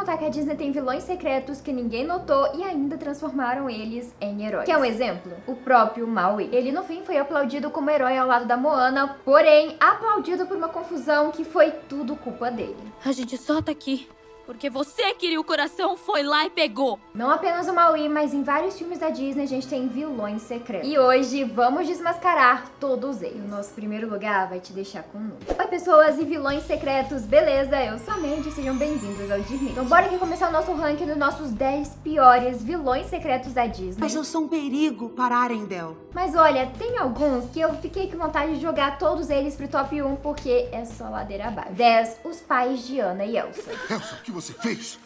contar que a Disney tem vilões secretos que ninguém notou e ainda transformaram eles em heróis. Quer um exemplo? O próprio Maui. Ele no fim foi aplaudido como herói ao lado da Moana, porém aplaudido por uma confusão que foi tudo culpa dele. A gente só tá aqui porque você queria o coração, foi lá e pegou. Não apenas o Maui, mas em vários filmes da Disney a gente tem vilões secretos. E hoje vamos desmascarar todos eles. O nosso primeiro lugar vai te deixar com nu. Oi pessoas e vilões secretos, beleza? Eu sou a Mandy, sejam bem-vindos ao Disney. Então bora aqui começar o nosso ranking dos nossos 10 piores vilões secretos da Disney. Mas eu sou um perigo para Arendelle. Mas olha, tem alguns que eu fiquei com vontade de jogar todos eles pro top 1 porque é só ladeira abaixo. 10. Os pais de Anna e Elsa. Elsa, o que você fez?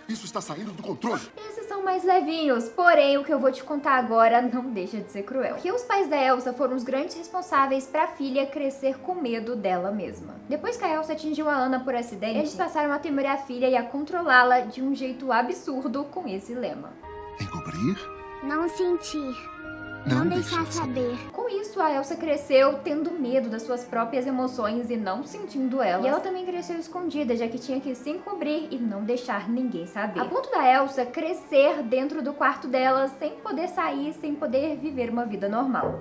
Isso está saindo do controle. Esses são mais levinhos, porém o que eu vou te contar agora não deixa de ser cruel. Porque os pais da Elsa foram os grandes responsáveis pra filha crescer com medo dela mesma. Depois que a Elsa atingiu a Anna por acidente, eles passaram a temer a filha e a controlá-la de um jeito absurdo com esse lema: Encobrir? Não sentir. Não deixar saber. Com isso, a Elsa cresceu tendo medo das suas próprias emoções e não sentindo elas. E ela também cresceu escondida, já que tinha que se encobrir e não deixar ninguém saber. A ponto da Elsa crescer dentro do quarto dela, sem poder sair, sem poder viver uma vida normal.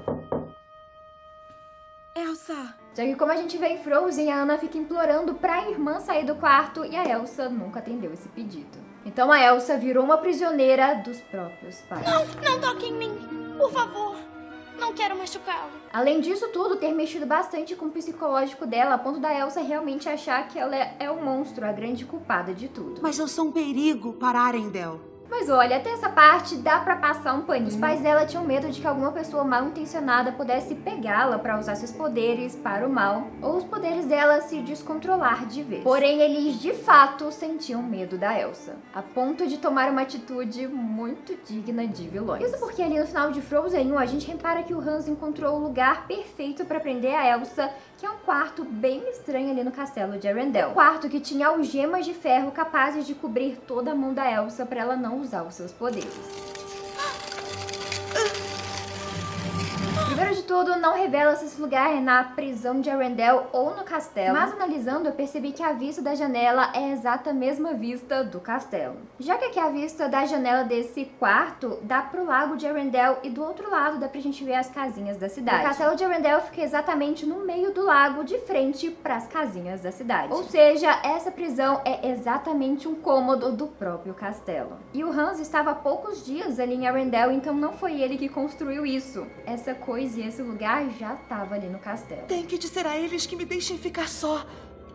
Elsa! Já que como a gente vê em Frozen, a Anna fica implorando pra irmã sair do quarto e a Elsa nunca atendeu esse pedido. Então a Elsa virou uma prisioneira dos próprios pais. Não toque em mim, por favor. Não quero machucá-lo. Além disso tudo, ter mexido bastante com o psicológico dela, a ponto da Elsa realmente achar que ela é o monstro, a grande culpada de tudo. Mas eu sou um perigo para Arendelle. Mas olha, até essa parte dá pra passar um paninho. Os pais dela tinham medo de que alguma pessoa mal intencionada pudesse pegá-la pra usar seus poderes para o mal, ou os poderes dela se descontrolar de vez. Porém, eles de fato sentiam medo da Elsa, a ponto de tomar uma atitude muito digna de vilões. Isso porque ali no final de Frozen 1, a gente repara que o Hans encontrou o lugar perfeito pra prender a Elsa, que é um quarto bem estranho ali no castelo de Arendelle. Um quarto que tinha algemas de ferro capazes de cobrir toda a mão da Elsa pra ela não usar os seus poderes. Primeiro de tudo, não revela se esse lugar é na prisão de Arendelle ou no castelo, mas analisando eu percebi que a vista da janela é a exata mesma vista do castelo. Já que aqui a vista da janela desse quarto dá pro lago de Arendelle e do outro lado dá pra gente ver as casinhas da cidade. O castelo de Arendelle fica exatamente no meio do lago, de frente pras casinhas da cidade. Ou seja, essa prisão é exatamente um cômodo do próprio castelo. E o Hans estava há poucos dias ali em Arendelle, então não foi ele que construiu isso. Essa coisa e esse lugar já estava ali no castelo. Tem que dizer a eles que me deixem ficar só.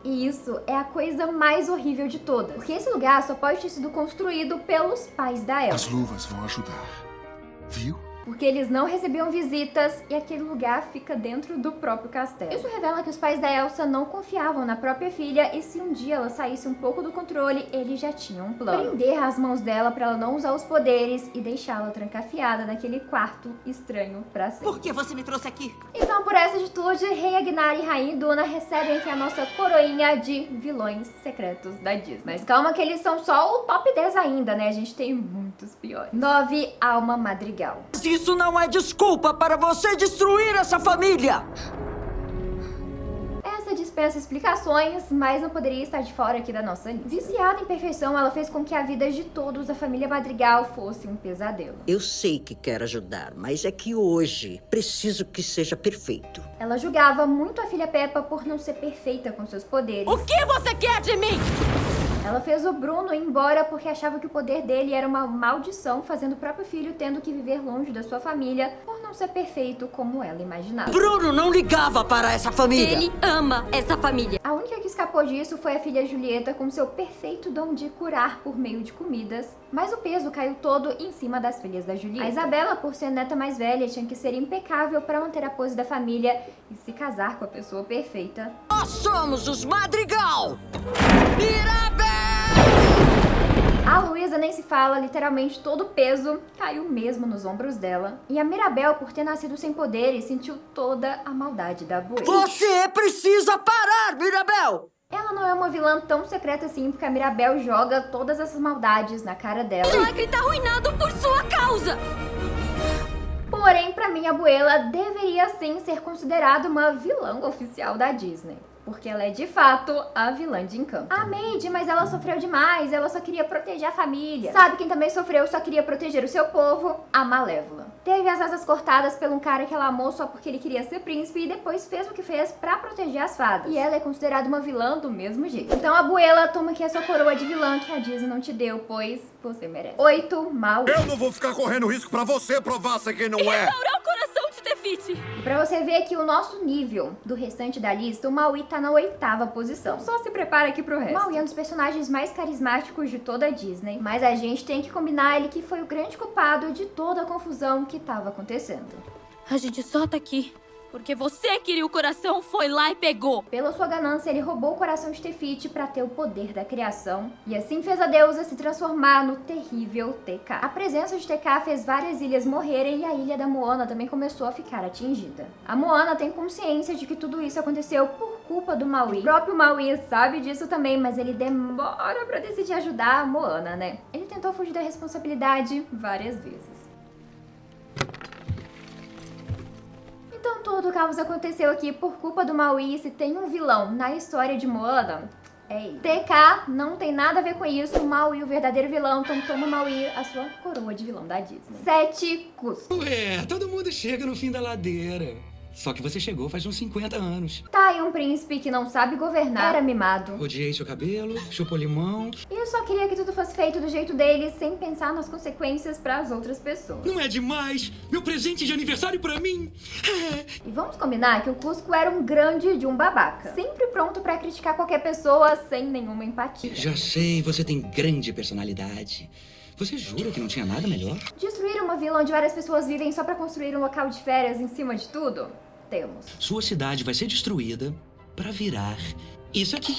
E isso é a coisa mais horrível de todas. Porque esse lugar só pode ter sido construído pelos pais da Elsa. As luvas vão ajudar. Viu? Porque eles não recebiam visitas e aquele lugar fica dentro do próprio castelo. Isso revela que os pais da Elsa não confiavam na própria filha e se um dia ela saísse um pouco do controle, eles já tinham um plano. Prender as mãos dela pra ela não usar os poderes e deixá-la trancafiada naquele quarto estranho pra sempre. Por que você me trouxe aqui? Então, por essa atitude, Rei Agnar e Rainha Duna recebem aqui a nossa coroinha de vilões secretos da Disney. Mas calma que eles são só o top 10 ainda, né? A gente tem muitos piores. 9. Alma Madrigal. Isso não é desculpa para você destruir essa família! Essa dispensa explicações, mas não poderia estar de fora aqui da nossa lista. Viciada em perfeição, ela fez com que a vida de todos da família Madrigal fosse um pesadelo. Eu sei que quer ajudar, mas é que hoje preciso que seja perfeito. Ela julgava muito a filha Peppa por não ser perfeita com seus poderes. O que você quer de mim? Ela fez o Bruno ir embora porque achava que o poder dele era uma maldição, fazendo o próprio filho tendo que viver longe da sua família por não ser perfeito como ela imaginava. Bruno não ligava para essa família! Ele ama essa família. A única que escapou disso foi a filha Julieta com seu perfeito dom de curar por meio de comidas, mas o peso caiu todo em cima das filhas da Julieta. A Isabela, por ser neta mais velha, tinha que ser impecável para manter a pose da família e se casar com a pessoa perfeita. Nós somos os Madrigal! Mirabel! A Luísa nem se fala, literalmente todo o peso caiu mesmo nos ombros dela. E a Mirabel, por ter nascido sem poderes, sentiu toda a maldade da Buena. Você precisa parar, Mirabel! Ela não é uma vilã tão secreta assim, porque a Mirabel joga todas essas maldades na cara dela. Milagre tá arruinado por sua causa! Porém, pra mim, a Abuela deveria sim ser considerada uma vilã oficial da Disney. porque ela é de fato a vilã de Encanto. A Maid, mas ela sofreu demais, ela só queria proteger a família. Sabe quem também sofreu e só queria proteger o seu povo? A Malévola. Teve as asas cortadas por um cara que ela amou só porque ele queria ser príncipe e depois fez o que fez pra proteger as fadas. E ela é considerada uma vilã do mesmo jeito. Então, Abuela, toma aqui a sua coroa de vilã que a Disney não te deu, pois você merece. 8, Maui. Eu não vou ficar correndo risco pra você provar ser quem não é. Restaurar o coração de Tefiti. E pra você ver aqui o nosso nível do restante da lista, o Maui tá na 8ª posição. Só se prepara aqui pro resto. Maui é um dos personagens mais carismáticos de toda a Disney, mas a gente tem que combinar ele que foi o grande culpado de toda a confusão que tava acontecendo. A gente só tá aqui porque você queria o coração, foi lá e pegou. Pela sua ganância, ele roubou o coração de Tefiti pra ter o poder da criação, e assim fez a deusa se transformar no terrível TK. A presença de TK fez várias ilhas morrerem e a ilha da Moana também começou a ficar atingida. A Moana tem consciência de que tudo isso aconteceu por culpa do Maui. O próprio Maui sabe disso também, mas ele demora pra decidir ajudar a Moana, né? Ele tentou fugir da responsabilidade várias vezes. Então todo o caos aconteceu aqui por culpa do Maui, e se tem um vilão na história de Moana, é ele. TK não tem nada a ver com isso, o Maui, o verdadeiro vilão, então toma, Maui, a sua coroa de vilão da Disney. 7, Cusco. Ué, todo mundo chega no fim da ladeira. Só que você chegou faz uns 50 anos. Tá aí um príncipe que não sabe governar, era mimado. Odiei seu cabelo, chupou limão. E eu só queria que tudo fosse feito do jeito dele, sem pensar nas consequências pras outras pessoas. Não é demais? Meu presente de aniversário pra mim. E vamos combinar que o Cusco era um grande de um babaca. Sempre pronto pra criticar qualquer pessoa, sem nenhuma empatia. Já sei, você tem grande personalidade. Você jura que não tinha nada melhor? Destruir uma vila onde várias pessoas vivem só pra construir um local de férias em cima de tudo? Temos. Sua cidade vai ser destruída pra virar isso aqui.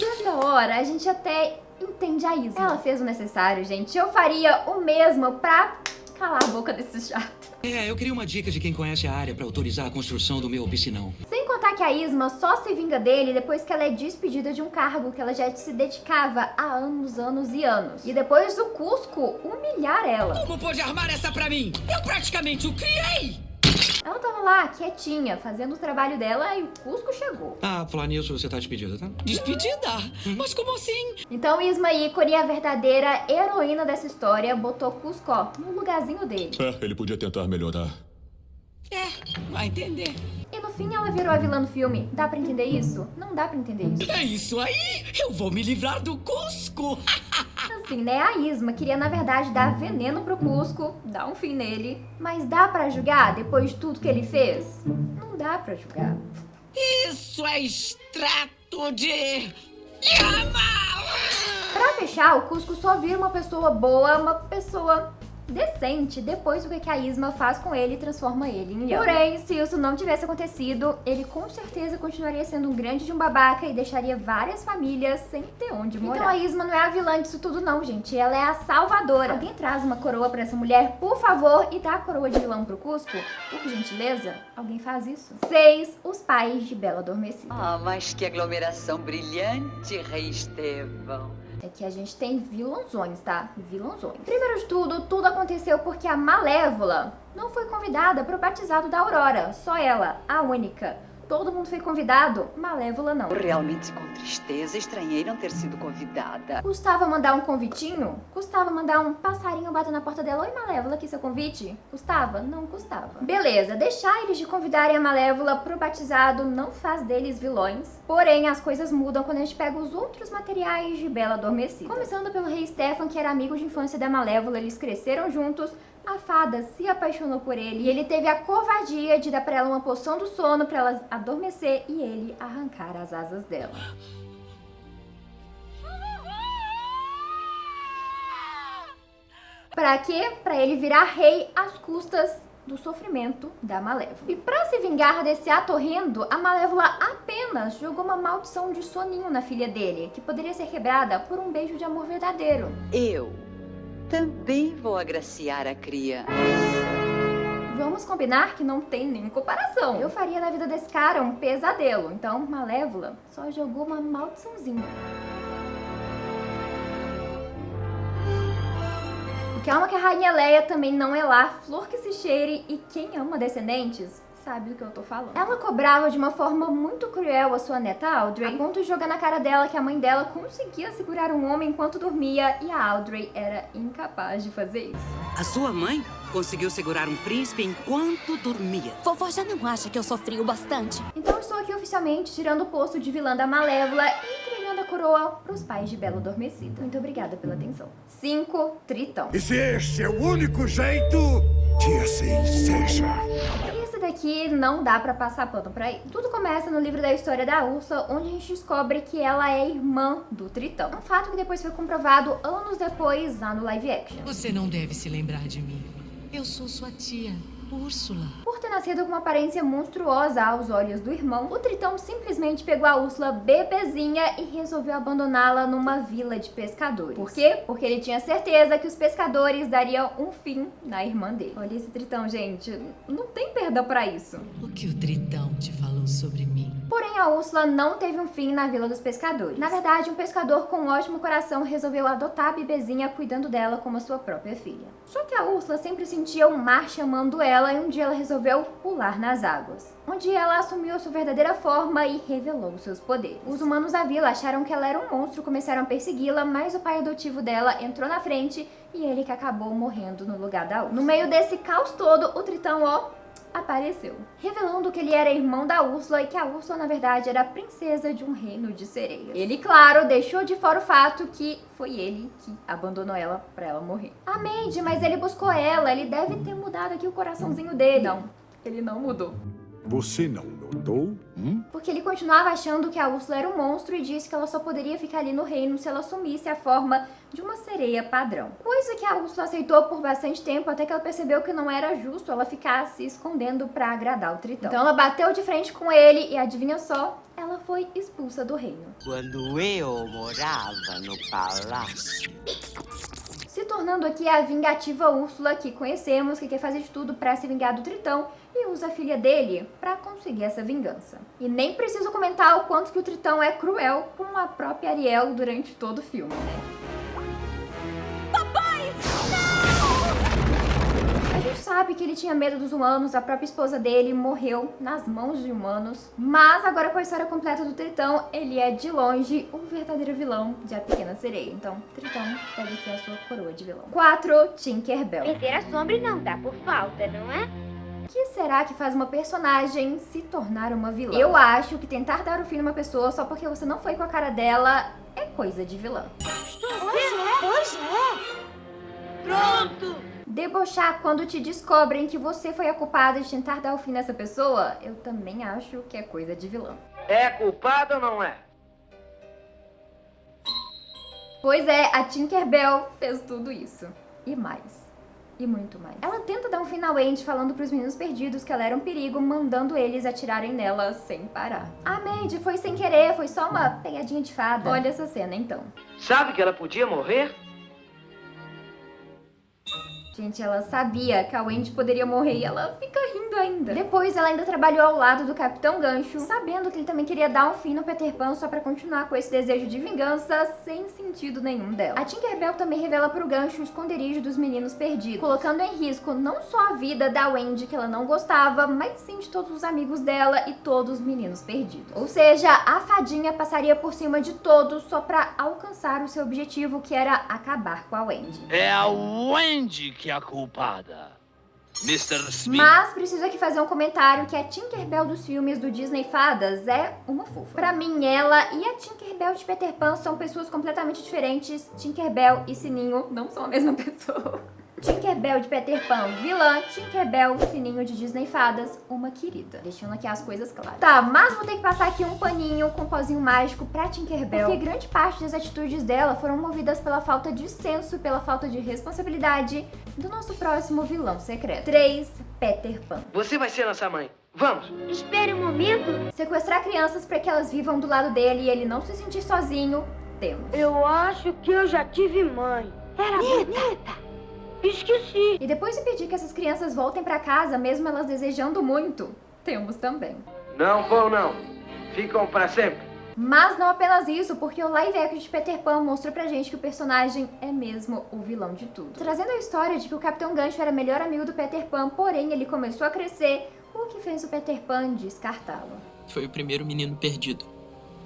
Nessa hora, a gente até entende a Isma. Ela fez o necessário, gente. Eu faria o mesmo pra calar a boca desse chato. É, eu queria uma dica de quem conhece a área pra autorizar a construção do meu piscinão. Sem contar que a Isma só se vinga dele depois que ela é despedida de um cargo que ela já se dedicava há anos, anos e anos. E depois do Cusco humilhar ela. Como pode armar essa pra mim? Eu praticamente o criei! Ela tava lá, quietinha, fazendo o trabalho dela e o Cusco chegou. Ah, falar nisso, você tá despedida, tá? Despedida? Mas como assim? Então Isma ícone, a verdadeira heroína dessa história, botou Cusco no lugarzinho dele. Ele podia tentar melhorar. Vai entender. E no fim ela virou a vilã do filme. Dá pra entender isso? Não dá pra entender isso. É isso aí! Eu vou me livrar do Cusco! Assim, né? A Isma queria, na verdade, dar veneno pro Cusco, dar um fim nele. Mas dá pra julgar depois de tudo que ele fez? Não dá pra julgar. Isso é extrato de... Pra fechar, o Cusco só vira uma pessoa boa, uma pessoa decente, depois do que a Isma faz com ele e transforma ele em leão. Porém, se isso não tivesse acontecido, ele com certeza continuaria sendo um grande de um babaca e deixaria várias famílias sem ter onde morar. Então a Isma não é a vilã disso tudo não, gente. Ela é a salvadora. Alguém traz uma coroa pra essa mulher, por favor, e dá a coroa de vilão pro Cusco? Por gentileza, alguém faz isso? 6, os pais de Bela Adormecida. Ah, mas que aglomeração brilhante, Rei Estevão. É que a gente tem vilãozões, tá? Vilãozões. Primeiro de tudo aconteceu porque a Malévola não foi convidada pro batizado da Aurora. Só ela, a única. Todo mundo foi convidado, Malévola não. Realmente, com tristeza, estranhei não ter sido convidada. Custava mandar um convitinho? Custava mandar um passarinho bater na porta dela? Oi, Malévola, aqui seu convite? Custava? Não custava. Beleza, deixar eles de convidarem a Malévola pro batizado não faz deles vilões. Porém, as coisas mudam quando a gente pega os outros materiais de Bela Adormecida. Começando pelo rei Stefan, que era amigo de infância da Malévola, eles cresceram juntos. A fada se apaixonou por ele e ele teve a covardia de dar pra ela uma poção do sono pra ela adormecer e ele arrancar as asas dela. Pra quê? Pra ele virar rei às custas do sofrimento da Malévola. E pra se vingar desse ato horrendo, a Malévola apenas jogou uma maldição de soninho na filha dele, que poderia ser quebrada por um beijo de amor verdadeiro. Eu também vou agraciar a criança. Vamos combinar que não tem nem comparação. Eu faria da vida desse cara um pesadelo. Então, Malévola só jogou uma maldiçãozinha. E calma que a Rainha Leia também não é lá flor que se cheire. E quem ama descendentes sabe do que eu tô falando. Ela cobrava de uma forma muito cruel a sua neta Audrey, a ponto de jogar na cara dela que a mãe dela conseguia segurar um homem enquanto dormia e a Audrey era incapaz de fazer isso. A sua mãe conseguiu segurar um príncipe enquanto dormia. Vovó já não acha que eu sofri o bastante? Então estou aqui oficialmente tirando o posto de vilã da Malévola e entregando a coroa pros pais de Bela Adormecida. Muito obrigada pela atenção. 5. Tritão. E se este é o único jeito, que assim seja. Esse daqui não dá pra passar pano pra ele. Tudo começa no livro da história da Úrsula, onde a gente descobre que ela é irmã do Tritão. Um fato que depois foi comprovado anos depois lá no live action. Você não deve se lembrar de mim. Eu sou sua tia, Úrsula. Por ter nascido com uma aparência monstruosa aos olhos do irmão, o Tritão simplesmente pegou a Úrsula bebezinha e resolveu abandoná-la numa vila de pescadores. Por quê? Porque ele tinha certeza que os pescadores dariam um fim na irmã dele. Olha esse Tritão, gente. Não tem perdão pra isso. O que o Tritão te falou sobre mim? Porém, a Úrsula não teve um fim na Vila dos Pescadores. Na verdade, um pescador com um ótimo coração resolveu adotar a bebezinha, cuidando dela como a sua própria filha. Só que a Úrsula sempre sentia um mar chamando ela e um dia ela resolveu pular nas águas, onde ela assumiu sua verdadeira forma e revelou seus poderes. Os humanos da vila acharam que ela era um monstro e começaram a persegui-la, mas o pai adotivo dela entrou na frente e ele que acabou morrendo no lugar da Úrsula. No meio desse caos todo, o Tritão, apareceu, revelando que ele era irmão da Úrsula e que a Úrsula, na verdade, era a princesa de um reino de sereias. Ele, claro, deixou de fora o fato que foi ele que abandonou ela pra ela morrer. Ah, Mandy, mas ele buscou ela, ele deve ter mudado aqui o coraçãozinho dele. Não, ele não mudou. Você não notou? Porque ele continuava achando que a Úrsula era um monstro e disse que ela só poderia ficar ali no reino se ela assumisse a forma de uma sereia padrão. Coisa que a Úrsula aceitou por bastante tempo, até que ela percebeu que não era justo ela ficar se escondendo pra agradar o Tritão. Então ela bateu de frente com ele e adivinha só, ela foi expulsa do reino. Quando eu morava no palácio. Se tornando aqui a vingativa Úrsula que conhecemos, que quer fazer de tudo pra se vingar do Tritão e usa a filha dele pra conseguir essa vingança. E nem preciso comentar o quanto que o Tritão é cruel com a própria Ariel durante todo o filme, né? Papai! Não! A gente sabe que ele tinha medo dos humanos, a própria esposa dele morreu nas mãos de humanos, mas agora com a história completa do Tritão, ele é de longe o verdadeiro vilão de A Pequena Sereia. Então, Tritão, pega aqui a sua coroa de vilão. 4. Tinkerbell. Viver a sombra não dá por falta, não é? O que será que faz uma personagem se tornar uma vilã? Eu acho que tentar dar o fim numa pessoa só porque você não foi com a cara dela é coisa de vilã. Pois é. Pronto. Debochar quando te descobrem que você foi a culpada de tentar dar o fim nessa pessoa, eu também acho que é coisa de vilã. É culpado ou não é? Pois é, a Tinkerbell fez tudo isso. E mais. E muito mais. Ela tenta dar um fim na Wendy falando pros meninos perdidos que ela era um perigo, mandando eles atirarem nela sem parar. Ah, Mandy, foi sem querer, foi só uma pegadinha de fada. Olha essa cena, então. Sabe que ela podia morrer? Gente, ela sabia que a Wendy poderia morrer e ela fica rindo ainda. Depois, ela ainda trabalhou ao lado do Capitão Gancho, sabendo que ele também queria dar um fim no Peter Pan só pra continuar com esse desejo de vingança sem sentido nenhum dela. A Tinkerbell também revela pro Gancho o esconderijo dos meninos perdidos, colocando em risco não só a vida da Wendy, que ela não gostava, mas sim de todos os amigos dela e todos os meninos perdidos. Ou seja, a fadinha passaria por cima de todos só pra alcançar o seu objetivo, que era acabar com a Wendy. É a Wendy que é a culpada. Mr. Smith. Mas preciso aqui fazer um comentário que a Tinkerbell dos filmes do Disney Fadas é uma fofa. Pra mim, ela e a Tinkerbell de Peter Pan são pessoas completamente diferentes. Tinkerbell e Sininho não são a mesma pessoa. Tinkerbell de Peter Pan, vilã. Tinkerbell, Sininho de Disney Fadas, uma querida. Deixando aqui as coisas claras. Tá, mas vou ter que passar aqui um paninho com um pozinho mágico pra Tinkerbell, porque grande parte das atitudes dela foram movidas pela falta de senso, pela falta de responsabilidade do nosso próximo vilão secreto. 3. Peter Pan. Você vai ser nossa mãe. Vamos. Espere um momento. Sequestrar crianças pra que elas vivam do lado dele e ele não se sentir sozinho, temos. Eu acho que eu já tive mãe. Era bonita. Esqueci. E depois de pedir que essas crianças voltem pra casa, mesmo elas desejando muito, temos também. Não vão, não. Ficam pra sempre. Mas não apenas isso, porque o live action de Peter Pan mostrou pra gente que o personagem é mesmo o vilão de tudo. Trazendo a história de que o Capitão Gancho era melhor amigo do Peter Pan, porém ele começou a crescer, o que fez o Peter Pan descartá-lo. Foi o primeiro menino perdido.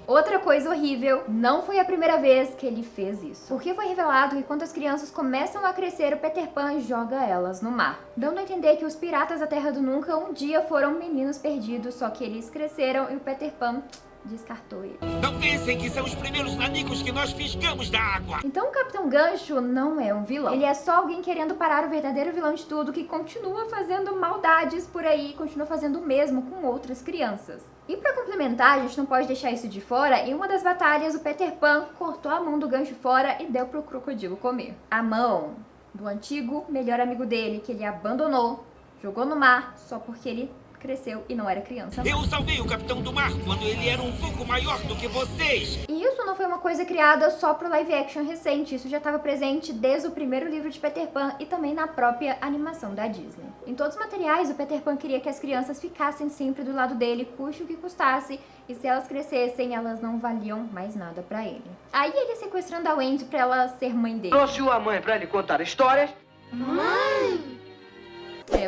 Outra coisa horrível, não foi a primeira vez que ele fez isso. Porque foi revelado que quando as crianças começam a crescer, o Peter Pan joga elas no mar. Dando a entender que os piratas da Terra do Nunca um dia foram meninos perdidos, só que eles cresceram e o Peter Pan descartou ele. Não pensem que são os primeiros nanicos que nós fisgamos da água. Então o Capitão Gancho não é um vilão. Ele é só alguém querendo parar o verdadeiro vilão de tudo, que continua fazendo maldades por aí, continua fazendo o mesmo com outras crianças. E pra complementar, a gente não pode deixar isso de fora, em uma das batalhas o Peter Pan cortou a mão do Gancho fora e deu pro crocodilo comer. A mão do antigo melhor amigo dele, que ele abandonou, jogou no mar, só porque ele cresceu e não era criança. Eu salvei o Capitão do Mar quando ele era um pouco maior do que vocês. E isso não foi uma coisa criada só pro live action recente, isso já estava presente desde o primeiro livro de Peter Pan e também na própria animação da Disney. Em todos os materiais, o Peter Pan queria que as crianças ficassem sempre do lado dele, custe o que custasse, e se elas crescessem, elas não valiam mais nada pra ele. Aí ele sequestrando a Wendy pra ela ser mãe dele. Trouxe a mãe pra lhe contar histórias. Mãe!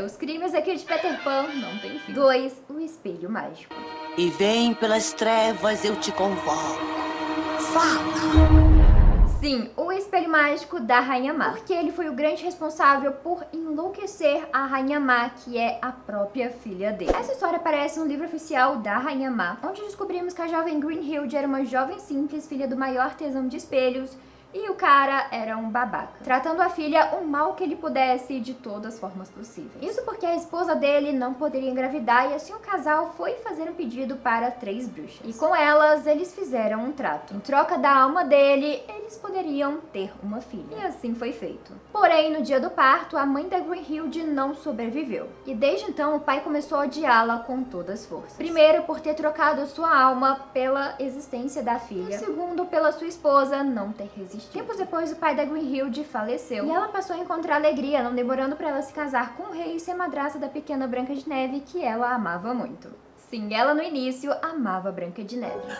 Os crimes aqui de Peter Pan não tem fim. 2. O espelho mágico. E vem pelas trevas, eu te convoco. Fala! Sim, o espelho mágico da Rainha Má. Porque ele foi o grande responsável por enlouquecer a Rainha Má, que é a própria filha dele. Essa história aparece no livro oficial da Rainha Má, onde descobrimos que a jovem Greenhild era uma jovem simples, filha do maior artesão de espelhos, e o cara era um babaca, tratando a filha o mal que ele pudesse de todas as formas possíveis. Isso porque a esposa dele não poderia engravidar e assim o casal foi fazer um pedido para 3 bruxas. E com elas, eles fizeram um trato. Em troca da alma dele, eles poderiam ter uma filha. E assim foi feito. Porém, no dia do parto, a mãe da Greenhild não sobreviveu. E desde então, o pai começou a odiá-la com todas as forças. Primeiro, por ter trocado sua alma pela existência da filha. E segundo, pela sua esposa não ter resistido. Tempos depois, o pai da Greenhild faleceu e ela passou a encontrar alegria, não demorando para ela se casar com o rei e ser madrasta da pequena Branca de Neve, que ela amava muito. Sim, ela no início amava Branca de Neve.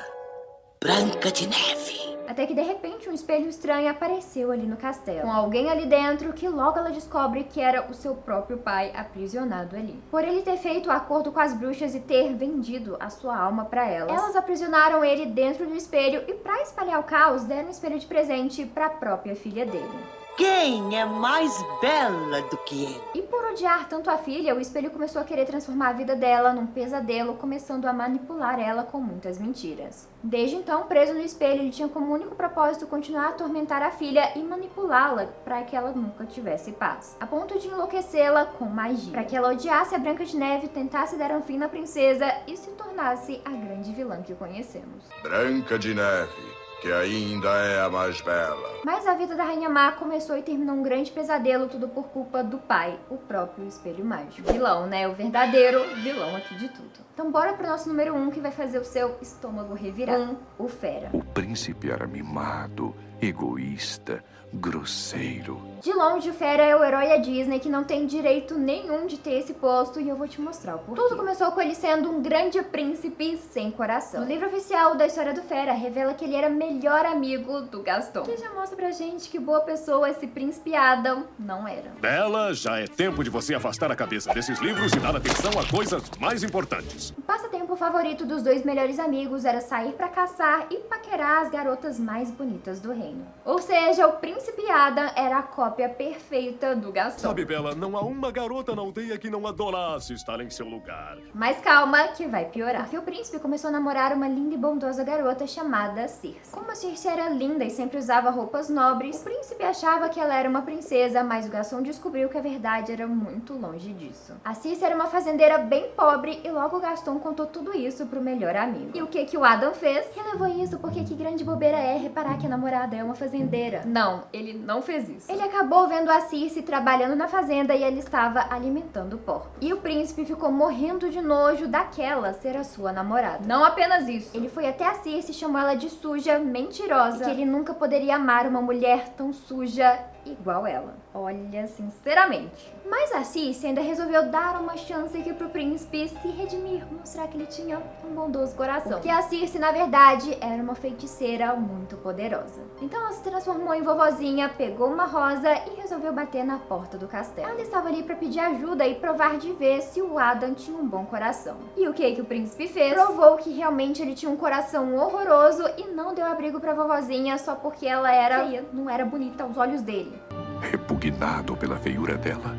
Branca de Neve. Até que de repente um espelho estranho apareceu ali no castelo, com alguém ali dentro que logo ela descobre que era o seu próprio pai aprisionado ali. Por ele ter feito acordo com as bruxas e ter vendido a sua alma pra elas, elas aprisionaram ele dentro do espelho e pra espalhar o caos deram um espelho de presente pra própria filha dele. Quem é mais bela do que ele? E por odiar tanto a filha, o espelho começou a querer transformar a vida dela num pesadelo, começando a manipular ela com muitas mentiras. Desde então, preso no espelho, ele tinha como único propósito continuar a atormentar a filha e manipulá-la para que ela nunca tivesse paz, a ponto de enlouquecê-la com magia, para que ela odiasse a Branca de Neve, tentasse dar um fim na princesa e se tornasse a grande vilã que conhecemos. Branca de Neve, que ainda é a mais bela. Mas a vida da Rainha Má começou e terminou um grande pesadelo, tudo por culpa do pai, o próprio espelho mágico. Vilão, né? O verdadeiro vilão aqui de tudo. Então bora pro nosso número 1, que vai fazer o seu estômago revirar. O Fera. O príncipe era mimado, egoísta, grosseiro. De longe, o Fera é o herói da Disney que não tem direito nenhum de ter esse posto e eu vou te mostrar o porquê. Tudo começou com ele sendo um grande príncipe sem coração. No livro oficial da história do Fera, revela que ele era melhor amigo do Gaston. Que já mostra pra gente que boa pessoa esse príncipe Adam não era. Bela, já é tempo de você afastar a cabeça desses livros e dar atenção a coisas mais importantes. O passatempo favorito dos 2 melhores amigos era sair pra caçar e paquerar as garotas mais bonitas do reino. Ou seja, o príncipe Adam era a cópia perfeita do Gaston. Sabe, Bela, não há uma garota na aldeia que não adorasse estar em seu lugar. Mas calma, que vai piorar. Porque o príncipe começou a namorar uma linda e bondosa garota chamada Circe. Como a Circe era linda e sempre usava roupas nobres, o príncipe achava que ela era uma princesa, mas o Gaston descobriu que a verdade era muito longe disso. A Circe era uma fazendeira bem pobre e logo o Gaston contou tudo isso pro melhor amigo. E o que o Adam fez? Relevou isso porque que grande bobeira é reparar que a namorada é uma fazendeira. Não, ele não fez isso. Ele acabou vendo a Circe trabalhando na fazenda e ele estava alimentando porco. E o príncipe ficou morrendo de nojo daquela ser a sua namorada. Não apenas isso, ele foi até a Circe e chamou ela de suja, mentirosa, e que ele nunca poderia amar uma mulher tão suja igual ela. Olha, sinceramente. Mas a Circe ainda resolveu dar uma chance aqui pro príncipe se redimir, mostrar que ele tinha um bondoso coração. Porque a Circe, na verdade, era uma feiticeira muito poderosa. Então Então ela se transformou em vovozinha, pegou uma rosa e resolveu bater na porta do castelo. Ela estava ali para pedir ajuda e provar de vez se o Adam tinha um bom coração. E o que o príncipe fez? Provou que realmente ele tinha um coração horroroso e não deu abrigo pra vovozinha só porque ela era feia, não era bonita aos olhos dele. Repugnado pela feiura dela,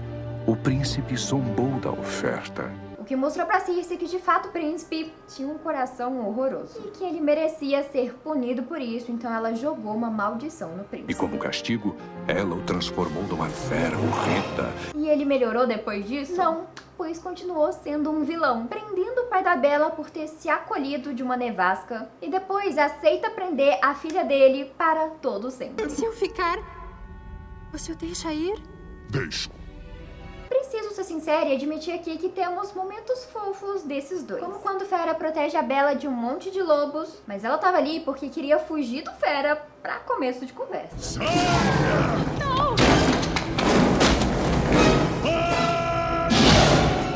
o príncipe zombou da oferta. O que mostrou pra Circe que de fato o príncipe tinha um coração horroroso e que ele merecia ser punido por isso, então ela jogou uma maldição no príncipe. E como castigo, ela o transformou numa fera horrenda. E ele melhorou depois disso? Não, pois continuou sendo um vilão, prendendo o pai da Bella por ter se acolhido de uma nevasca e depois aceita prender a filha dele para todo sempre. Se eu ficar, você o deixa ir? Deixo. Preciso ser sincera e admitir aqui que temos momentos fofos desses dois. Como quando Fera protege a Bella de um monte de lobos, mas ela tava ali porque queria fugir do Fera pra começo de conversa.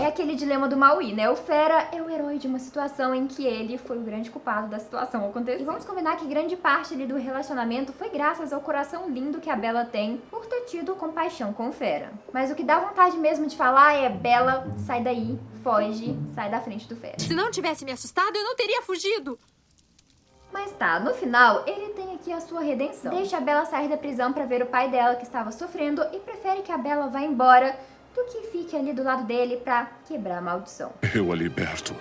É aquele dilema do Maui, né? O Fera é o herói de uma situação em que ele foi o grande culpado da situação acontecer. E vamos combinar que grande parte ali do relacionamento foi graças ao coração lindo que a Bella tem por ter tido compaixão com o Fera. Mas o que dá vontade mesmo de falar é: Bella, sai daí, foge, sai da frente do Fera. Se não tivesse me assustado, eu não teria fugido. Mas tá, no final, ele tem aqui a sua redenção. Deixa a Bella sair da prisão pra ver o pai dela que estava sofrendo e prefere que a Bella vá embora do que fique ali do lado dele pra quebrar a maldição. Eu a liberto.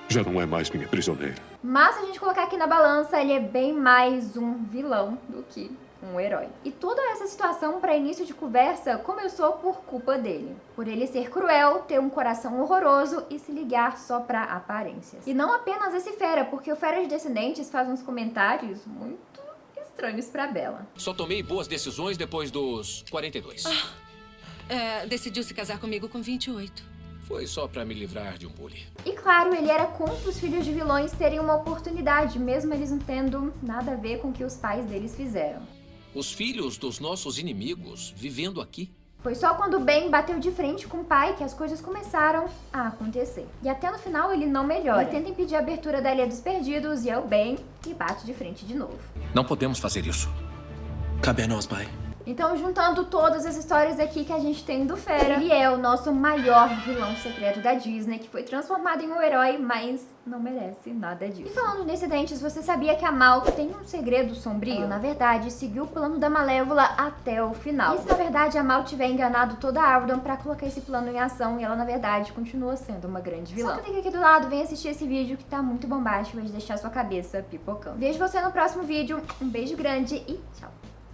Já não é mais minha prisioneira. Mas se a gente colocar aqui na balança, ele é bem mais um vilão do que um herói. E toda essa situação, para início de conversa, começou por culpa dele. Por ele ser cruel, ter um coração horroroso e se ligar só pra aparências. E não apenas esse Fera, porque o Fera de Descendentes faz uns comentários muito estranhos pra Bella. Só tomei boas decisões depois dos 42. Decidiu se casar comigo com 28. Foi só pra me livrar de um bullying. E claro, ele era contra os filhos de vilões terem uma oportunidade, mesmo eles não tendo nada a ver com o que os pais deles fizeram. Os filhos dos nossos inimigos vivendo aqui. Foi só quando o Ben bateu de frente com o pai que as coisas começaram a acontecer. E até no final ele não melhora. Ele tenta impedir a abertura da Ilha dos Perdidos e é o Ben que bate de frente de novo. Não podemos fazer isso. Cabe a nós, pai. Então, juntando todas as histórias aqui que a gente tem do Fera, ele é o nosso maior vilão secreto da Disney, que foi transformado em um herói, mas não merece nada disso. E falando em Descendentes, você sabia que a Mal tem um segredo sombrio? Ela, na verdade, seguiu o plano da Malévola até o final. E se, na verdade, a Mal tiver enganado toda a Arden pra colocar esse plano em ação, e ela, na verdade, continua sendo uma grande vilã. Só clica aqui do lado, vem assistir esse vídeo que tá muito bombástico, vai deixar sua cabeça pipocando. Vejo você no próximo vídeo, um beijo grande e tchau!